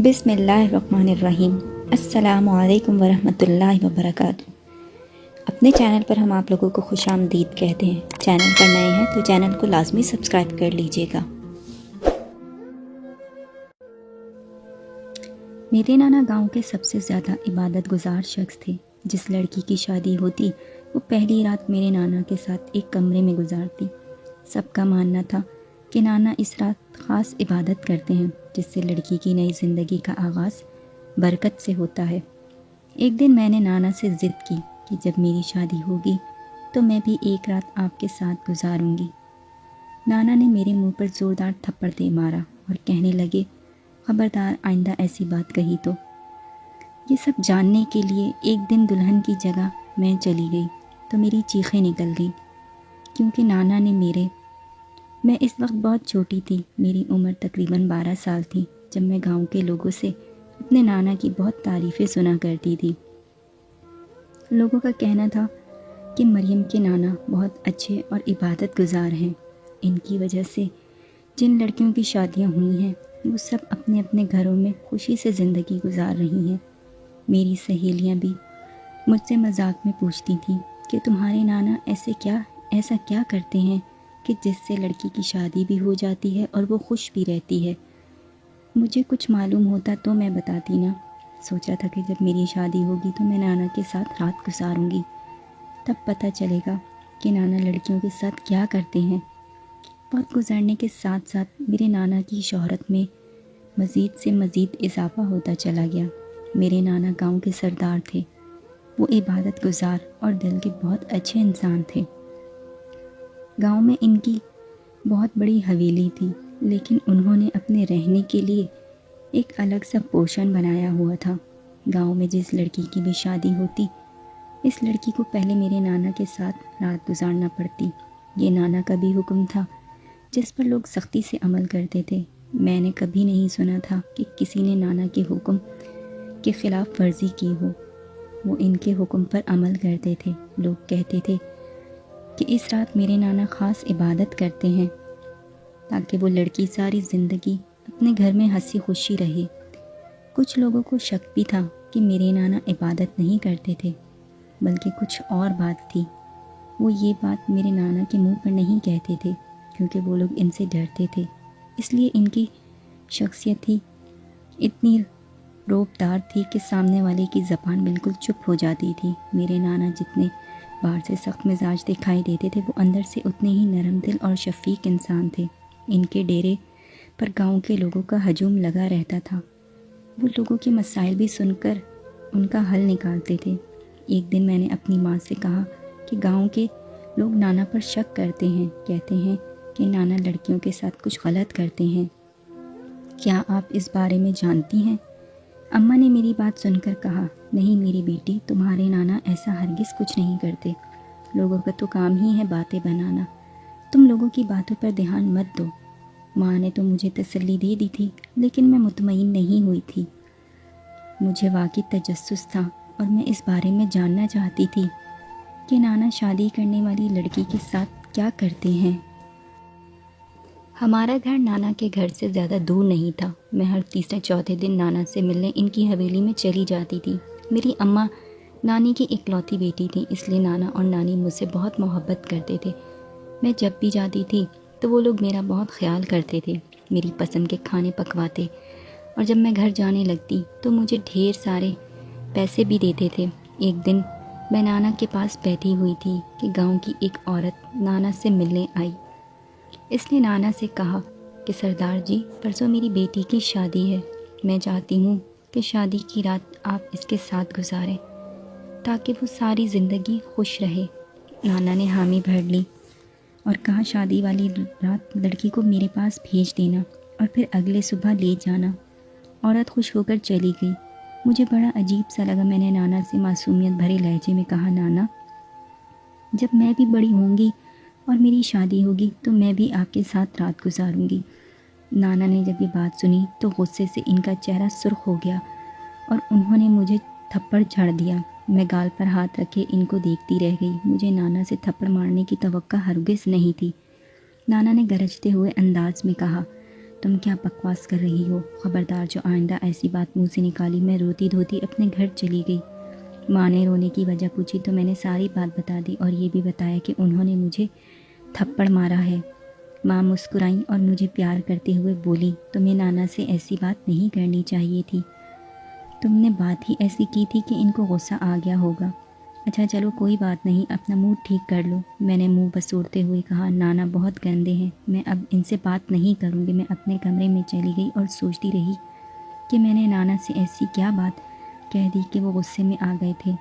بسم اللہ الرحمن الرحیم۔ السلام علیکم ورحمۃ اللہ وبرکاتہ۔ اپنے چینل پر ہم آپ لوگوں کو خوش آمدید کہتے ہیں۔ چینل پر نئے ہیں تو چینل کو لازمی سبسکرائب کر لیجئے گا۔ میرے نانا گاؤں کے سب سے زیادہ عبادت گزار شخص تھے۔ جس لڑکی کی شادی ہوتی وہ پہلی رات میرے نانا کے ساتھ ایک کمرے میں گزارتی۔ سب کا ماننا تھا کہ نانا اس رات خاص عبادت کرتے ہیں جس سے لڑکی کی نئی زندگی کا آغاز برکت سے ہوتا ہے۔ ایک دن میں نے نانا سے ضد کی کہ جب میری شادی ہوگی تو میں بھی ایک رات آپ کے ساتھ گزاروں گی۔ نانا نے میرے منہ پر زوردار تھپڑ دے مارا اور کہنے لگے، خبردار آئندہ ایسی بات کہی تو۔ یہ سب جاننے کے لیے ایک دن دلہن کی جگہ میں چلی گئی تو میری چیخیں نکل گئیں، کیونکہ نانا نے میں اس وقت بہت چھوٹی تھی، میری عمر تقریباً 12 سال تھی، جب میں گاؤں کے لوگوں سے اپنے نانا کی بہت تعریفیں سنا کرتی تھی۔ لوگوں کا کہنا تھا کہ مریم کے نانا بہت اچھے اور عبادت گزار ہیں۔ ان کی وجہ سے جن لڑکیوں کی شادیاں ہوئی ہیں وہ سب اپنے اپنے گھروں میں خوشی سے زندگی گزار رہی ہیں۔ میری سہیلیاں بھی مجھ سے مذاق میں پوچھتی تھیں کہ تمہارے نانا ایسا کیا کرتے ہیں کہ جس سے لڑکی کی شادی بھی ہو جاتی ہے اور وہ خوش بھی رہتی ہے۔ مجھے کچھ معلوم ہوتا تو میں بتاتی نا۔ سوچا تھا کہ جب میری شادی ہوگی تو میں نانا کے ساتھ رات گزاروں گی، تب پتہ چلے گا کہ نانا لڑکیوں کے ساتھ کیا کرتے ہیں۔ وقت گزرنے کے ساتھ ساتھ میرے نانا کی شہرت میں مزید سے مزید اضافہ ہوتا چلا گیا۔ میرے نانا گاؤں کے سردار تھے۔ وہ عبادت گزار اور دل کے بہت اچھے انسان تھے۔ گاؤں میں ان کی بہت بڑی حویلی تھی، لیکن انہوں نے اپنے رہنے کے لیے ایک الگ سا پورشن بنایا ہوا تھا۔ گاؤں میں جس لڑکی کی بھی شادی ہوتی، اس لڑکی کو پہلے میرے نانا کے ساتھ رات گزارنا پڑتی۔ یہ نانا کا بھی حکم تھا جس پر لوگ سختی سے عمل کرتے تھے۔ میں نے کبھی نہیں سنا تھا کہ کسی نے نانا کے حکم کے خلاف ورزی کی ہو۔ وہ ان کے حکم پر عمل کرتے تھے۔ لوگ کہتے تھے کہ اس رات میرے نانا خاص عبادت کرتے ہیں تاکہ وہ لڑکی ساری زندگی اپنے گھر میں ہنسی خوشی رہے۔ کچھ لوگوں کو شک بھی تھا کہ میرے نانا عبادت نہیں کرتے تھے، بلکہ کچھ اور بات تھی۔ وہ یہ بات میرے نانا کے منہ پر نہیں کہتے تھے کیونکہ وہ لوگ ان سے ڈرتے تھے، اس لیے ان کی شخصیت ہی اتنی روب دار تھی کہ سامنے والے کی زبان بالکل چپ ہو جاتی تھی۔ میرے نانا جتنے باہر سے سخت مزاج دکھائی دیتے تھے وہ اندر سے اتنے ہی نرم دل اور شفیق انسان تھے۔ ان کے ڈیرے پر گاؤں کے لوگوں کا ہجوم لگا رہتا تھا۔ وہ لوگوں کے مسائل بھی سن کر ان کا حل نکالتے تھے۔ ایک دن میں نے اپنی ماں سے کہا کہ گاؤں کے لوگ نانا پر شک کرتے ہیں، کہتے ہیں کہ نانا لڑکیوں کے ساتھ کچھ غلط کرتے ہیں۔ کیا آپ اس بارے میں جانتی ہیں؟ اماں نے میری بات سن کر کہا، نہیں میری بیٹی، تمہارے نانا ایسا ہرگز کچھ نہیں کرتے۔ لوگوں کا تو کام ہی ہے باتیں بنانا۔ تم لوگوں کی باتوں پر دھیان مت دو۔ ماں نے تو مجھے تسلی دے دی تھی، لیکن میں مطمئن نہیں ہوئی تھی۔ مجھے واقعی تجسس تھا اور میں اس بارے میں جاننا چاہتی تھی کہ نانا شادی کرنے والی لڑکی کے ساتھ کیا کرتے ہیں۔ ہمارا گھر نانا کے گھر سے زیادہ دور نہیں تھا۔ میں ہر تیسرے چوتھے دن نانا سے ملنے ان کی حویلی میں چلی جاتی تھی۔ میری اماں نانی کی اکلوتی بیٹی تھی، اس لیے نانا اور نانی مجھ سے بہت محبت کرتے تھے۔ میں جب بھی جاتی تھی تو وہ لوگ میرا بہت خیال کرتے تھے، میری پسند کے کھانے پکواتے، اور جب میں گھر جانے لگتی تو مجھے ڈھیر سارے پیسے بھی دیتے تھے۔ ایک دن میں نانا کے پاس بیٹھی ہوئی تھی کہ گاؤں کی ایک عورت نانا سے ملنے آئی۔ اس نے نانا سے کہا کہ سردار جی، پرسوں میری بیٹی کی شادی ہے، میں چاہتی ہوں کہ شادی کی رات آپ اس کے ساتھ گزاریں تاکہ وہ ساری زندگی خوش رہے۔ نانا نے حامی بھر لی اور کہا، شادی والی رات لڑکی کو میرے پاس بھیج دینا اور پھر اگلے صبح لے جانا۔ عورت خوش ہو کر چلی گئی۔ مجھے بڑا عجیب سا لگا۔ میں نے نانا سے معصومیت بھرے لہجے میں کہا، نانا، جب میں بھی بڑی ہوں گی اور میری شادی ہوگی تو میں بھی آپ کے ساتھ رات گزاروں گی۔ نانا نے جب یہ بات سنی تو غصے سے ان کا چہرہ سرخ ہو گیا اور انہوں نے مجھے تھپڑ جھڑ دیا۔ میں گال پر ہاتھ رکھے ان کو دیکھتی رہ گئی۔ مجھے نانا سے تھپڑ مارنے کی توقع ہرگز نہیں تھی۔ نانا نے گرجتے ہوئے انداز میں کہا، تم کیا بکواس کر رہی ہو؟ خبردار، جو آئندہ ایسی بات منہ سے نکالی میں روتی دھوتی اپنے گھر چلی گئی۔ ماں نے رونے کی وجہ پوچھی تو میں نے ساری بات بتا دی اور یہ بھی بتایا کہ انہوں نے مجھے تھپڑ مارا ہے۔ ماں مسکرائیں اور مجھے پیار کرتے ہوئے بولی، تمہیں نانا سے ایسی بات نہیں کرنی چاہیے تھی، تم نے بات ہی ایسی کی تھی کہ ان کو غصہ آ گیا ہوگا۔ اچھا چلو کوئی بات نہیں، اپنا موڈ ٹھیک کر لو، میں نے منہ بسوڑتے ہوئے کہا۔ نانا بہت گندے ہیں، میں اب ان سے بات نہیں کروں گی۔ میں اپنے کمرے میں چلی گئی اور سوچتی رہی کہ میں نے نانا سے ایسی کیا بات کہہ دی کہ وہ غصے میں آ گئے تھے۔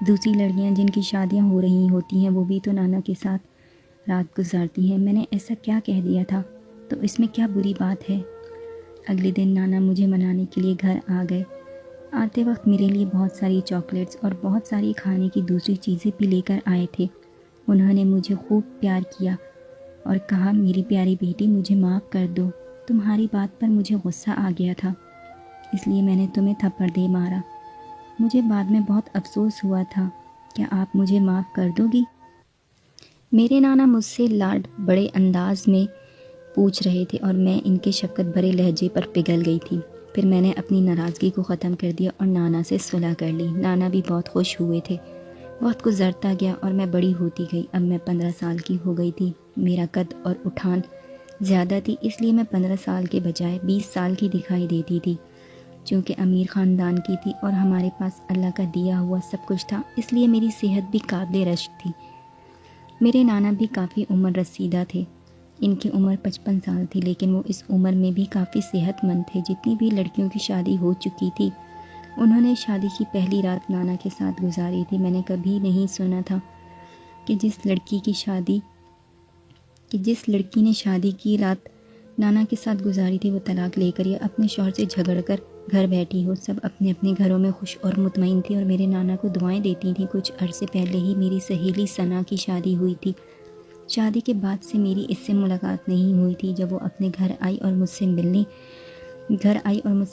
دوسری لڑکیاں جن کی شادیاں ہو رہی ہوتی ہیں وہ بھی تو نانا کے ساتھ رات گزارتی ہیں، میں نے ایسا کیا کہہ دیا تھا تو اس میں کیا بری بات ہے؟ اگلے دن نانا مجھے منانے کے لیے گھر آ گئے۔ آتے وقت میرے لیے بہت ساری چاکلیٹس اور بہت ساری کھانے کی دوسری چیزیں بھی لے کر آئے تھے۔ انہوں نے مجھے خوب پیار کیا اور کہا، میری پیاری بیٹی مجھے معاف کر دو، تمہاری بات پر مجھے غصہ آ گیا تھا اس لیے میں نے تمہیں تھپڑ دے مارا۔ مجھے بعد میں بہت افسوس ہوا تھا، کیا آپ مجھے معاف کر دو گی؟ میرے نانا مجھ سے لاڈ بڑے انداز میں پوچھ رہے تھے اور میں ان کے شفقت بھرے لہجے پر پگھل گئی تھی۔ پھر میں نے اپنی ناراضگی کو ختم کر دیا اور نانا سے صلح کر لی۔ نانا بھی بہت خوش ہوئے تھے۔ وقت گزرتا گیا اور میں بڑی ہوتی گئی۔ اب میں 15 سال کی ہو گئی تھی۔ میرا قد اور اٹھان زیادہ تھی، اس لیے میں 15 سال کے بجائے 20 سال کی دکھائی دیتی تھی۔ چونکہ امیر خاندان کی تھی اور ہمارے پاس اللہ کا دیا ہوا سب کچھ تھا، اس لیے میری صحت بھی قابل رشک تھی۔ میرے نانا بھی کافی عمر رسیدہ تھے۔ ان کی عمر 55 سال تھی، لیکن وہ اس عمر میں بھی کافی صحت مند تھے۔ جتنی بھی لڑکیوں کی شادی ہو چکی تھی، انہوں نے شادی کی پہلی رات نانا کے ساتھ گزاری تھی۔ میں نے کبھی نہیں سنا تھا کہ جس لڑکی نے شادی کی رات نانا کے ساتھ گزاری تھی وہ طلاق لے کر یا اپنے شوہر سے جھگڑ کر گھر بیٹھی ہو۔ سب اپنے اپنے گھروں میں خوش اور مطمئن تھی اور میرے نانا کو دعائیں دیتی تھیں۔ کچھ عرصے پہلے ہی میری سہیلی ثنا کی شادی ہوئی تھی۔ شادی کے بعد سے میری اس سے ملاقات نہیں ہوئی تھی۔ جب وہ اپنے گھر آئی اور مجھ سے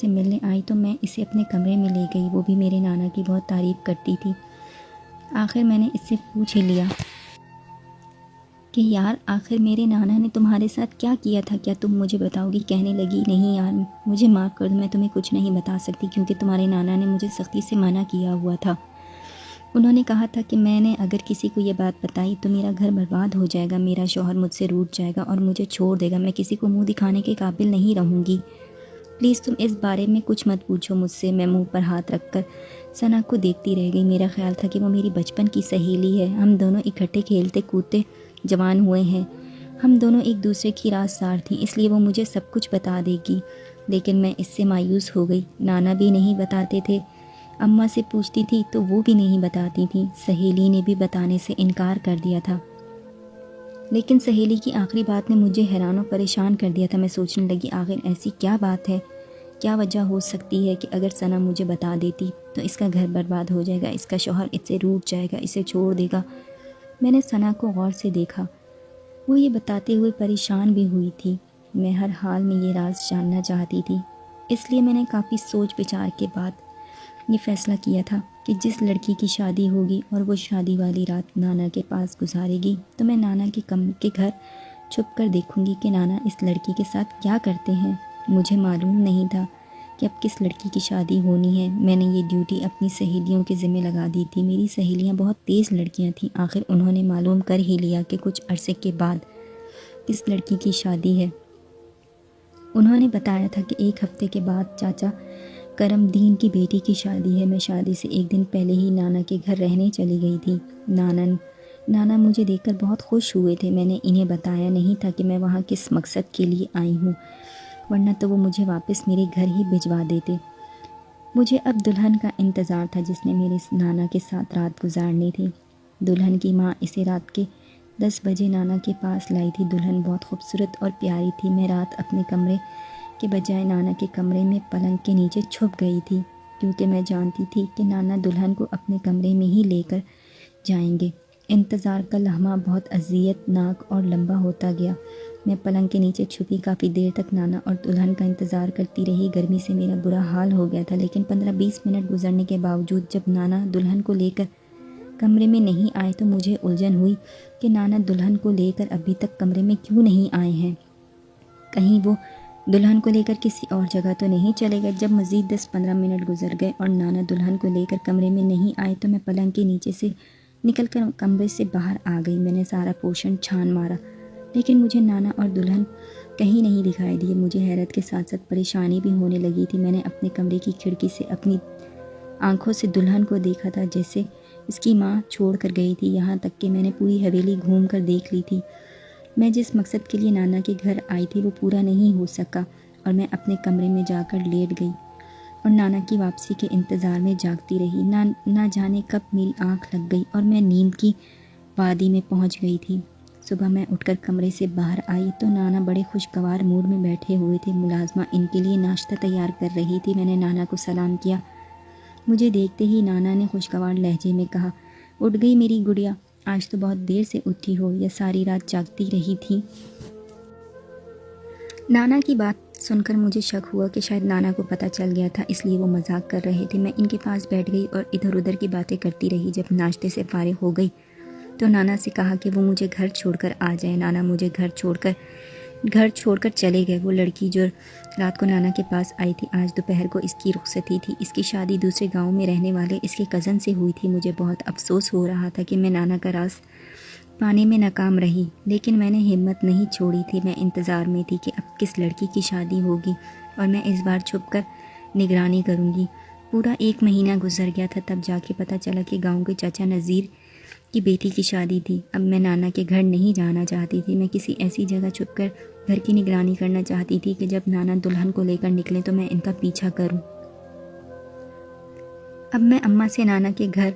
ملنے آئی تو میں اسے اپنے کمرے میں لے گئی۔ وہ بھی میرے نانا کی بہت تعریف کرتی تھی۔ آخر میں نے اس سے پوچھ ہی لیا کہ یار آخر میرے نانا نے تمہارے ساتھ کیا کیا تھا، کیا تم مجھے بتاؤ گی؟ کہنے لگی، نہیں یار مجھے معاف کر دو، میں تمہیں کچھ نہیں بتا سکتی کیونکہ تمہارے نانا نے مجھے سختی سے منع کیا ہوا تھا۔ انہوں نے کہا تھا کہ میں نے اگر کسی کو یہ بات بتائی تو میرا گھر برباد ہو جائے گا، میرا شوہر مجھ سے روٹھ جائے گا اور مجھے چھوڑ دے گا، میں کسی کو منہ دکھانے کے قابل نہیں رہوں گی۔ پلیز تم اس بارے میں کچھ مت پوچھو مجھ سے۔ میں منہ پر ہاتھ رکھ کر ثنا کو دیکھتی رہ گئی۔ میرا خیال تھا کہ وہ میری بچپن کی سہیلی ہے، ہم دونوں اکٹھے کھیلتے کودتے جوان ہوئے ہیں، ہم دونوں ایک دوسرے کی رازدار تھیں، اس لیے وہ مجھے سب کچھ بتا دے گی۔ لیکن میں اس سے مایوس ہو گئی۔ نانا بھی نہیں بتاتے تھے، اماں سے پوچھتی تھی تو وہ بھی نہیں بتاتی تھیں، سہیلی نے بھی بتانے سے انکار کر دیا تھا۔ لیکن سہیلی کی آخری بات نے مجھے حیران و پریشان کر دیا تھا۔ میں سوچنے لگی آخر ایسی کیا بات ہے، کیا وجہ ہو سکتی ہے کہ اگر ثنا مجھے بتا دیتی تو اس کا گھر برباد ہو جائے گا، اس کا شوہر اس سے روٹھ جائے گا، اسے چھوڑ دے گا۔ میں نے ثنا کو غور سے دیکھا، وہ یہ بتاتے ہوئے پریشان بھی ہوئی تھی۔ میں ہر حال میں یہ راز جاننا چاہتی تھی، اس لیے میں نے کافی سوچ بچار کے بعد یہ فیصلہ کیا تھا کہ جس لڑکی کی شادی ہوگی اور وہ شادی والی رات نانا کے پاس گزارے گی تو میں نانا کے گھر چھپ کر دیکھوں گی کہ نانا اس لڑکی کے ساتھ کیا کرتے ہیں۔ مجھے معلوم نہیں تھا کہ اب کس لڑکی کی شادی ہونی ہے۔ میں نے یہ ڈیوٹی اپنی سہیلیوں کے ذمہ لگا دی تھی۔ میری سہیلیاں بہت تیز لڑکیاں تھیں۔ آخر انہوں نے معلوم کر ہی لیا کہ کچھ عرصے کے بعد کس لڑکی کی شادی ہے۔ انہوں نے بتایا تھا کہ 1 ہفتے کے بعد چاچا کرم دین کی بیٹی کی شادی ہے۔ میں شادی سے 1 دن پہلے ہی نانا کے گھر رہنے چلی گئی تھی۔ نانا مجھے دیکھ کر بہت خوش ہوئے تھے۔ میں نے انہیں بتایا نہیں تھا کہ میں وہاں کس مقصد کے لیے آئی ہوں، ورنہ تو وہ مجھے واپس میرے گھر ہی بھجوا دیتے۔ مجھے اب دلہن کا انتظار تھا جس نے میرے نانا کے ساتھ رات گزارنی تھی۔ دلہن کی ماں اسے رات کے 10 بجے نانا کے پاس لائی تھی۔ دلہن بہت خوبصورت اور پیاری تھی۔ میں رات اپنے کمرے کے بجائے نانا کے کمرے میں پلنگ کے نیچے چھپ گئی تھی، کیونکہ میں جانتی تھی کہ نانا دلہن کو اپنے کمرے میں ہی لے کر جائیں گے۔ انتظار کا لمحہ بہت اذیت ناک اور لمبا ہوتا گیا۔ میں پلنگ کے نیچے چھپی کافی دیر تک نانا اور دلہن کا انتظار کرتی رہی۔ گرمی سے میرا برا حال ہو گیا تھا، لیکن 15-20 منٹ گزرنے کے باوجود جب نانا دلہن کو لے کر کمرے میں نہیں آئے تو مجھے الجھن ہوئی کہ نانا دلہن کو لے کر ابھی تک کمرے میں کیوں نہیں آئے ہیں۔ کہیں وہ دلہن کو لے کر کسی اور جگہ تو نہیں چلے گئے۔ جب مزید 10-15 منٹ گزر گئے اور نانا دلہن کو لے کر کمرے میں نہیں آئے تو میں پلنگ کے نیچے سے نکل کر کمرے سے باہر آ گئی۔ میں نے سارا پوشن چھان مارا لیکن مجھے نانا اور دلہن کہیں نہیں دکھائی دیے۔ مجھے حیرت کے ساتھ ساتھ پریشانی بھی ہونے لگی تھی۔ میں نے اپنے کمرے کی کھڑکی سے اپنی آنکھوں سے دلہن کو دیکھا تھا جیسے اس کی ماں چھوڑ کر گئی تھی، یہاں تک کہ میں نے پوری حویلی گھوم کر دیکھ لی تھی۔ میں جس مقصد کے لیے نانا کے گھر آئی تھی وہ پورا نہیں ہو سکا اور میں اپنے کمرے میں جا کر لیٹ گئی اور نانا کی واپسی کے انتظار میں جاگتی رہی۔ نہ جانے کب میری آنکھ لگ گئی اور میں نیند کی وادی میں پہنچ گئی تھی۔ صبح میں اٹھ کر کمرے سے باہر آئی تو نانا بڑے خوشگوار موڈ میں بیٹھے ہوئے تھے۔ ملازمہ ان کے لیے ناشتہ تیار کر رہی تھی۔ میں نے نانا کو سلام کیا۔ مجھے دیکھتے ہی نانا نے خوشگوار لہجے میں کہا، اٹھ گئی میری گڑیا، آج تو بہت دیر سے اٹھی ہو یا ساری رات جاگتی رہی تھی؟ نانا کی بات سن کر مجھے شک ہوا کہ شاید نانا کو پتہ چل گیا تھا، اس لیے وہ مذاق کر رہے تھے۔ میں ان کے پاس بیٹھ گئی اور ادھر ادھر کی باتیں کرتی رہی۔ جب ناشتے سے فارغ ہو گئی تو نانا سے کہا کہ وہ مجھے گھر چھوڑ کر آ جائے۔ نانا مجھے گھر چھوڑ کر چلے گئے۔ وہ لڑکی جو رات کو نانا کے پاس آئی تھی، آج دوپہر کو اس کی رخصتی تھی۔ اس کی شادی دوسرے گاؤں میں رہنے والے اس کے کزن سے ہوئی تھی۔ مجھے بہت افسوس ہو رہا تھا کہ میں نانا کا راز پانے میں ناکام رہی، لیکن میں نے ہمت نہیں چھوڑی تھی۔ میں انتظار میں تھی کہ اب کس لڑکی کی شادی ہوگی اور میں اس بار چھپ کر نگرانی کروں گی۔ پورا 1 مہینہ گزر گیا تھا، تب جا کے پتہ چلا کہ گاؤں کے چاچا نذیر کی بیٹی کی شادی تھی۔ اب میں نانا کے گھر نہیں جانا چاہتی تھی۔ میں کسی ایسی جگہ چھپ کر گھر کی نگرانی کرنا چاہتی تھی کہ جب نانا دلہن کو لے کر نکلیں تو میں ان کا پیچھا کروں۔ اب میں اماں سے نانا کے گھر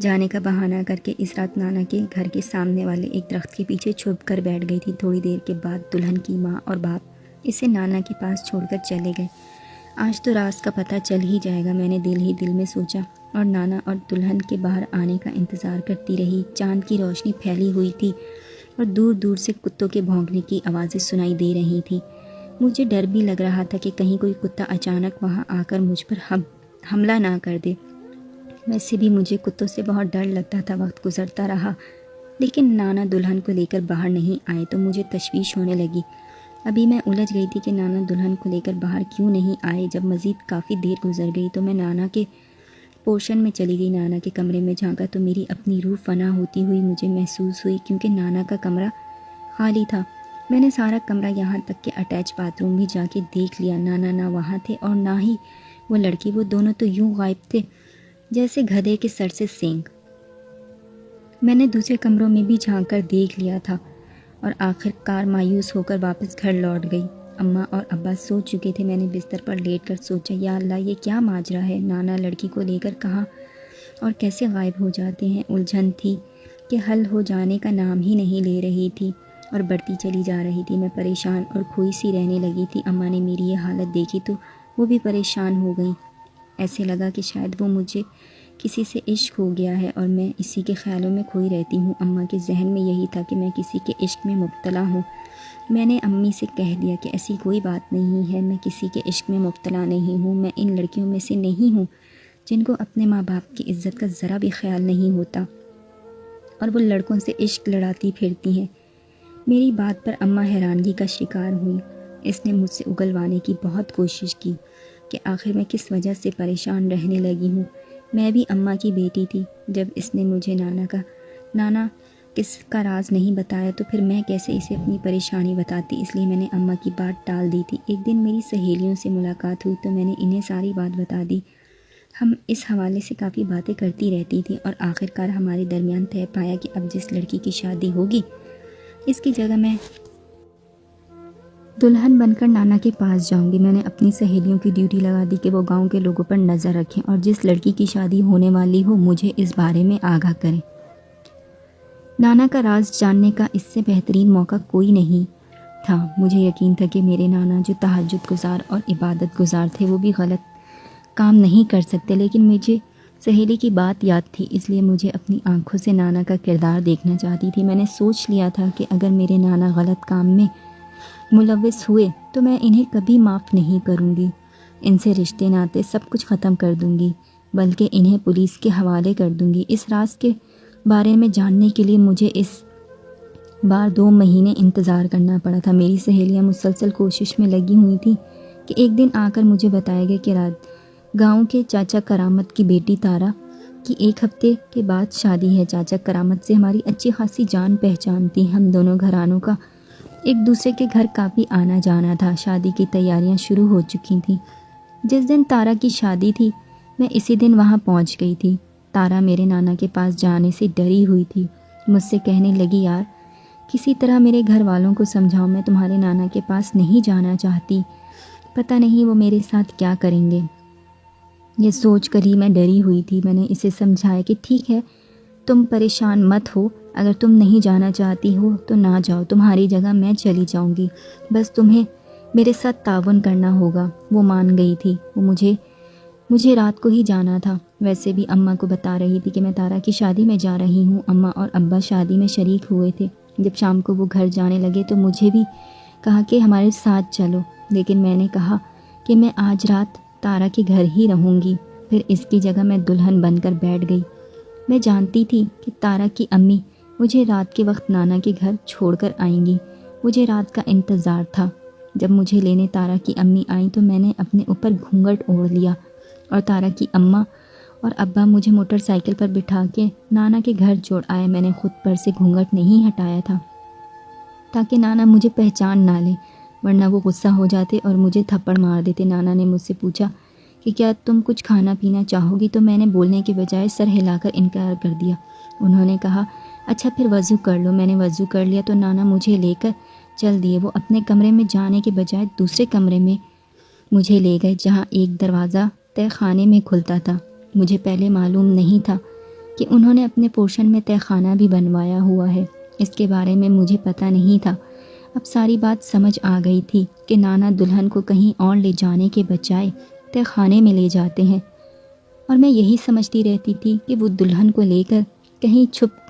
جانے کا بہانہ کر کے اس رات نانا کے گھر کے سامنے والے ایک درخت کے پیچھے چھپ کر بیٹھ گئی تھی۔ تھوڑی دیر کے بعد دلہن کی ماں اور باپ اسے نانا کے پاس چھوڑ کر چلے گئے۔ آج تو راز کا پتہ چل ہی جائے گا، میں نے دل ہی دل میں سوچا اور نانا اور دلہن کے باہر آنے کا انتظار کرتی رہی۔ چاند کی روشنی پھیلی ہوئی تھی اور دور دور سے کتوں کے بھونکنے کی آوازیں سنائی دے رہی تھیں۔ مجھے ڈر بھی لگ رہا تھا کہ کہیں کوئی کتا اچانک وہاں آ کر مجھ پر حملہ نہ کر دے۔ ویسے بھی مجھے کتوں سے بہت ڈر لگتا تھا۔ وقت گزرتا رہا لیکن نانا دلہن کو لے کر باہر نہیں آئے تو مجھے تشویش ہونے لگی۔ ابھی میں الجھ گئی تھی کہ نانا دلہن کو لے کر باہر کیوں نہیں آئے۔ جب مزید کافی دیر گزر گئی تو میں نانا کے پورشن میں چلی گئی۔ نانا کے کمرے میں جھانکا تو میری اپنی روح فنا ہوتی ہوئی مجھے محسوس ہوئی، کیونکہ نانا کا کمرہ خالی تھا۔ میں نے سارا کمرہ یہاں تک کہ اٹیچ باتھ روم بھی جا کے دیکھ لیا۔ نانا نہ وہاں تھے اور نہ ہی وہ لڑکی، وہ دونوں تو یوں غائب تھے جیسے گدھے کے سر سے سینگ۔ میں نے دوسرے کمروں میں بھی جھانک کر دیکھ لیا تھا اور آخر کار مایوس ہو کر واپس گھر لوٹ گئی۔ اماں اور ابا سو چکے تھے۔ میں نے بستر پر لیٹ کر سوچا، یا اللہ یہ کیا ماجرا ہے، نانا لڑکی کو لے کر کہاں اور کیسے غائب ہو جاتے ہیں۔ الجھن تھی کہ حل ہو جانے کا نام ہی نہیں لے رہی تھی اور بڑھتی چلی جا رہی تھی۔ میں پریشان اور کھوئی سی رہنے لگی تھی۔ اماں نے میری یہ حالت دیکھی تو وہ بھی پریشان ہو گئی۔ ایسے لگا کہ شاید وہ مجھے کسی سے عشق ہو گیا ہے اور میں اسی کے خیالوں میں کھوئی رہتی ہوں۔ اماں کے ذہن میں یہی تھا کہ میں کسی کے عشق میں مبتلا ہوں۔ میں نے امی سے کہہ دیا کہ ایسی کوئی بات نہیں ہے، میں کسی کے عشق میں مبتلا نہیں ہوں۔ میں ان لڑکیوں میں سے نہیں ہوں جن کو اپنے ماں باپ کی عزت کا ذرا بھی خیال نہیں ہوتا اور وہ لڑکوں سے عشق لڑاتی پھرتی ہیں۔ میری بات پر اماں حیرانگی کا شکار ہوئی۔ اس نے مجھ سے اگلوانے کی بہت کوشش کی کہ آخر میں کس وجہ سے پریشان رہنے لگی ہوں۔ میں بھی اماں کی بیٹی تھی۔ جب اس نے مجھے نانا کس کا راز نہیں بتایا تو پھر میں کیسے اسے اپنی پریشانی بتاتی، اس لیے میں نے اماں کی بات ٹال دی تھی۔ ایک دن میری سہیلیوں سے ملاقات ہوئی تو میں نے انہیں ساری بات بتا دی۔ ہم اس حوالے سے کافی باتیں کرتی رہتی تھیں اور آخرکار ہمارے درمیان طے پایا کہ اب جس لڑکی کی شادی ہوگی اس کی جگہ میں دلہن بن کر نانا کے پاس جاؤں گی۔ میں نے اپنی سہیلیوں کی ڈیوٹی لگا دی کہ وہ گاؤں کے لوگوں پر نظر رکھیں اور جس لڑکی کی شادی ہونے والی ہو مجھے اس بارے میں آگاہ کریں۔ نانا کا راز جاننے کا اس سے بہترین موقع کوئی نہیں تھا۔ مجھے یقین تھا کہ میرے نانا جو تہجد گزار اور عبادت گزار تھے وہ بھی غلط کام نہیں کر سکتے، لیکن مجھے سہیلی کی بات یاد تھی، اس لیے مجھے اپنی آنکھوں سے نانا کا کردار دیکھنا چاہتی تھی۔ میں نے سوچ لیا تھا کہ اگر میرے نانا غلط کام میں ملوث ہوئے تو میں انہیں کبھی معاف نہیں کروں گی۔ ان سے رشتے ناتے سب کچھ ختم کر دوں گی، بلکہ انہیں پولیس کے حوالے کر دوں گی۔ اس راز کے بارے میں جاننے کے لیے مجھے اس بار 2 مہینے انتظار کرنا پڑا تھا۔ میری سہیلیاں مسلسل کوشش میں لگی ہوئی تھیں کہ ایک دن آ کر مجھے بتایا گیا کہ رات گاؤں کے چاچا کرامت کی بیٹی تارا کی 1 ہفتے کے بعد شادی ہے۔ چاچا کرامت سے ہماری اچھی خاصی جان پہچان تھی۔ ہم دونوں گھرانوں کا ایک دوسرے کے گھر کافی آنا جانا تھا۔ شادی کی تیاریاں شروع ہو چکی تھیں۔ جس دن تارا کی شادی تھی میں اسی دن وہاں پہنچ گئی تھی۔ تارا میرے نانا کے پاس جانے سے ڈری ہوئی تھی۔ مجھ سے کہنے لگی، یار کسی طرح میرے گھر والوں کو سمجھاؤ، میں تمہارے نانا کے پاس نہیں جانا چاہتی، پتہ نہیں وہ میرے ساتھ کیا کریں گے۔ یہ سوچ کر ہی میں ڈری ہوئی تھی۔ میں نے اسے سمجھایا کہ ٹھیک ہے، تم پریشان مت ہو، اگر تم نہیں جانا چاہتی ہو تو نہ جاؤ، تمہاری جگہ میں چلی جاؤں گی، بس تمہیں میرے ساتھ تعاون کرنا ہوگا۔ وہ مان گئی تھی۔ مجھے رات کو ہی جانا تھا۔ ویسے بھی اماں کو بتا رہی تھی کہ میں تارا کی شادی میں جا رہی ہوں۔ اماں اور ابا شادی میں شریک ہوئے تھے۔ جب شام کو وہ گھر جانے لگے تو مجھے بھی کہا کہ ہمارے ساتھ چلو، لیکن میں نے کہا کہ میں آج رات تارا کے گھر ہی رہوں گی۔ پھر اس کی جگہ میں دلہن بن کر بیٹھ گئی۔ میں جانتی تھی کہ تارا کی امی مجھے رات کے وقت نانا کے گھر چھوڑ کر آئیں گی۔ مجھے رات کا انتظار تھا۔ جب مجھے لینے تارا کی امی آئیں تو میں نے اپنے اوپر گھونگھٹ اوڑھ لیا اور تارا کی اماں اور ابا مجھے موٹر سائیکل پر بٹھا کے نانا کے گھر چھوڑ آئے۔ میں نے خود پر سے گھونگھٹ نہیں ہٹایا تھا تاکہ نانا مجھے پہچان نہ لے، ورنہ وہ غصہ ہو جاتے اور مجھے تھپڑ مار دیتے۔ نانا نے مجھ سے پوچھا کہ کیا تم کچھ کھانا پینا چاہو گی، تو میں نے بولنے کے بجائے سر ہلا کر انکار کر دیا۔ انہوں نے کہا اچھا پھر وضو کر لو۔ میں نے وضو کر لیا تو نانا مجھے لے کر چل دیے۔ وہ اپنے کمرے میں جانے کے بجائے دوسرے کمرے میں مجھے لے گئے جہاں ایک دروازہ تہہ خانے میں کھلتا تھا۔ مجھے پہلے معلوم نہیں تھا کہ انہوں نے اپنے پورشن میں تہہ خانہ بھی بنوایا ہوا ہے، اس کے بارے میں مجھے پتہ نہیں تھا۔ اب ساری بات سمجھ آ گئی تھی کہ نانا دلہن کو کہیں اور لے جانے کے بجائے تہہ خانے میں لے جاتے ہیں، اور میں یہی سمجھتی رہتی تھی کہ وہ دلہن کو لے کر کہیں چھپ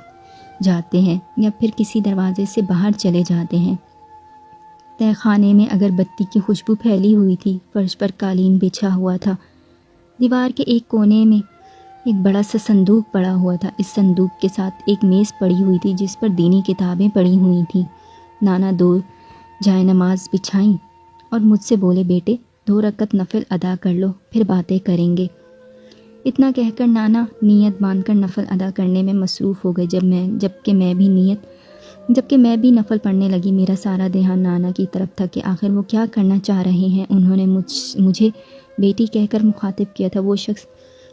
جاتے ہیں یا پھر کسی دروازے سے باہر چلے جاتے ہیں۔ تہہ خانے میں اگر بتی کی خوشبو پھیلی ہوئی تھی، فرش پر قالین بچھا ہوا تھا، دیوار کے ایک کونے میں ایک بڑا سا صندوق پڑا ہوا تھا۔ اس صندوق کے ساتھ ایک میز پڑی ہوئی تھی جس پر دینی کتابیں پڑی ہوئی تھیں۔ نانا 2 جائے نماز بچھائیں اور مجھ سے بولے، بیٹے 2 رکعت نفل ادا کر لو، پھر باتیں کریں گے۔ اتنا کہہ کر نانا نیت باندھ کر نفل ادا کرنے میں مصروف ہو گئے۔ جبکہ میں بھی نفل پڑھنے لگی۔ میرا سارا دھیان نانا کی طرف تھا کہ آخر وہ کیا کرنا چاہ رہے ہیں۔ انہوں نے مجھے بیٹی کہہ کر مخاطب کیا تھا۔ وہ شخص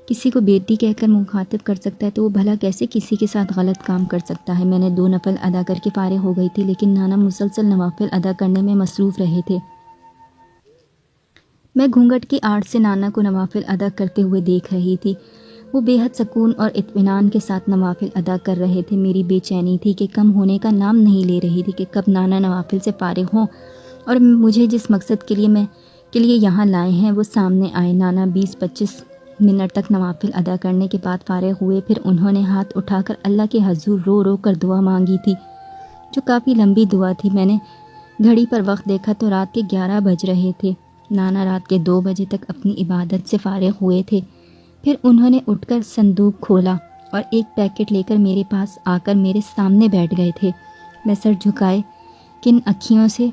کسی کو بیٹی کہہ کر مخاطب کر سکتا ہے تو وہ بھلا کیسے کسی کے ساتھ غلط کام کر سکتا ہے۔ میں نے 2 نفل ادا کر کے فارغ ہو گئی تھی، لیکن نانا مسلسل نوافل ادا کرنے میں مصروف رہے تھے۔ میں گھونگھٹ کی آڑ سے نانا کو نوافل ادا کرتے ہوئے دیکھ رہی تھی۔ وہ بے حد سکون اور اطمینان کے ساتھ نوافل ادا کر رہے تھے۔ میری بے چینی تھی کہ کم ہونے کا نام نہیں لے رہی تھی کہ کب نانا نوافل سے فارغ ہوں اور مجھے جس مقصد کے لیے یہاں لائے ہیں وہ سامنے آئے۔ نانا 20-25 منٹ تک نوافل ادا کرنے کے بعد فارغ ہوئے۔ پھر انہوں نے ہاتھ اٹھا کر اللہ کے حضور رو رو کر دعا مانگی تھی، جو کافی لمبی دعا تھی۔ میں نے گھڑی پر وقت دیکھا تو رات کے 11 بج رہے تھے۔ نانا رات کے 2 بجے تک اپنی عبادت سے فارغ ہوئے تھے۔ پھر انہوں نے اٹھ کر صندوق کھولا اور ایک پیکٹ لے کر میرے پاس آ کر میرے سامنے بیٹھ گئے تھے۔ میں سر جھکائے کن اکھیوں سے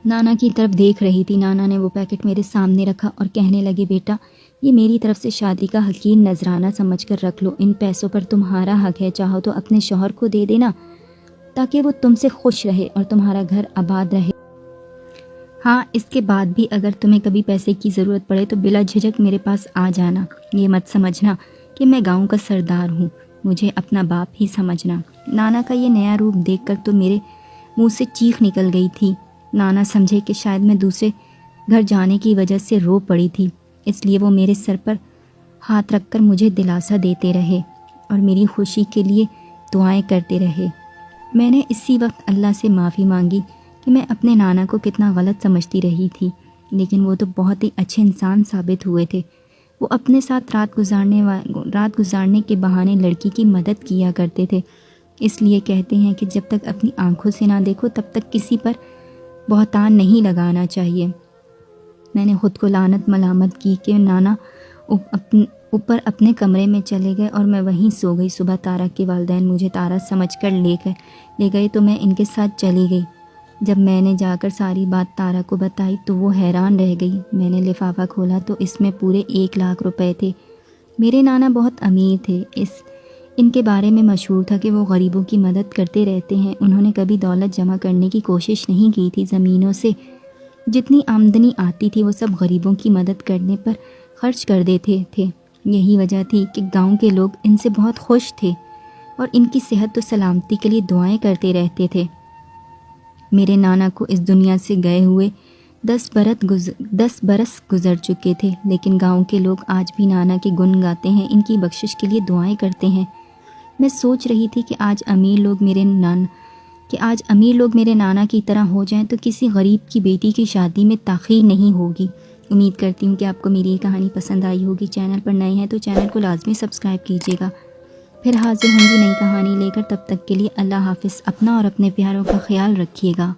نانا کی طرف دیکھ رہی تھی۔ نانا نے وہ پیکٹ میرے سامنے رکھا اور کہنے لگے، بیٹا یہ میری طرف سے شادی کا حقیر نذرانہ سمجھ کر رکھ لو۔ ان پیسوں پر تمہارا حق ہے، چاہو تو اپنے شوہر کو دے دینا تاکہ وہ تم سے خوش رہے اور تمہارا گھر آباد رہے۔ ہاں، اس کے بعد بھی اگر تمہیں کبھی پیسے کی ضرورت پڑے تو بلا جھجک میرے پاس آ جانا۔ یہ مت سمجھنا کہ میں گاؤں کا سردار ہوں، مجھے اپنا باپ ہی سمجھنا۔ نانا کا یہ نیا روپ دیکھ کر تو میرے منہ سے چیخ نکل گئی تھی۔ نانا سمجھے کہ شاید میں دوسرے گھر جانے کی وجہ سے رو پڑی تھی، اس لیے وہ میرے سر پر ہاتھ رکھ کر مجھے دلاسا دیتے رہے اور میری خوشی کے لیے دعائیں کرتے رہے۔ میں نے اسی وقت اللہ سے معافی مانگی کہ میں اپنے نانا کو کتنا غلط سمجھتی رہی تھی، لیکن وہ تو بہت ہی اچھے انسان ثابت ہوئے تھے۔ وہ اپنے ساتھ رات گزارنے کے بہانے لڑکی کی مدد کیا کرتے تھے۔ اس لیے کہتے ہیں کہ جب تک اپنی آنکھوں سے نہ دیکھو تب تک کسی پر بہتان نہیں لگانا چاہیے۔ میں نے خود کو لعنت ملامت کی کہ نانا اوپر اپنے کمرے میں چلے گئے اور میں وہیں سو گئی۔ صبح تارا کے والدین مجھے تارا سمجھ کر لے گئے تو میں ان کے ساتھ چلی گئی۔ جب میں نے جا کر ساری بات تارا کو بتائی تو وہ حیران رہ گئی۔ میں نے لفافہ کھولا تو اس میں پورے 1,00,000 روپے تھے۔ میرے نانا بہت امیر تھے۔ ان کے بارے میں مشہور تھا کہ وہ غریبوں کی مدد کرتے رہتے ہیں۔ انہوں نے کبھی دولت جمع کرنے کی کوشش نہیں کی تھی۔ زمینوں سے جتنی آمدنی آتی تھی وہ سب غریبوں کی مدد کرنے پر خرچ کر دیتے تھے۔ یہی وجہ تھی کہ گاؤں کے لوگ ان سے بہت خوش تھے اور ان کی صحت و سلامتی کے لیے دعائیں کرتے رہتے تھے۔ میرے نانا کو اس دنیا سے گئے ہوئے 10 برس گزر چکے تھے، لیکن گاؤں کے لوگ آج بھی نانا کے گن گاتے ہیں، ان کی بخشش کے لیے دعائیں کرتے ہیں۔ میں سوچ رہی تھی کہ آج امیر لوگ میرے نانا کی طرح ہو جائیں تو کسی غریب کی بیٹی کی شادی میں تاخیر نہیں ہوگی۔ امید کرتی ہوں کہ آپ کو میری یہ کہانی پسند آئی ہوگی۔ چینل پر نئے ہیں تو چینل کو لازمی سبسکرائب کیجیے گا۔ پھر حاضر ہوں گی نئی کہانی لے کر، تب تک کے لیے اللہ حافظ۔ اپنا اور اپنے پیاروں کا خیال رکھیے گا۔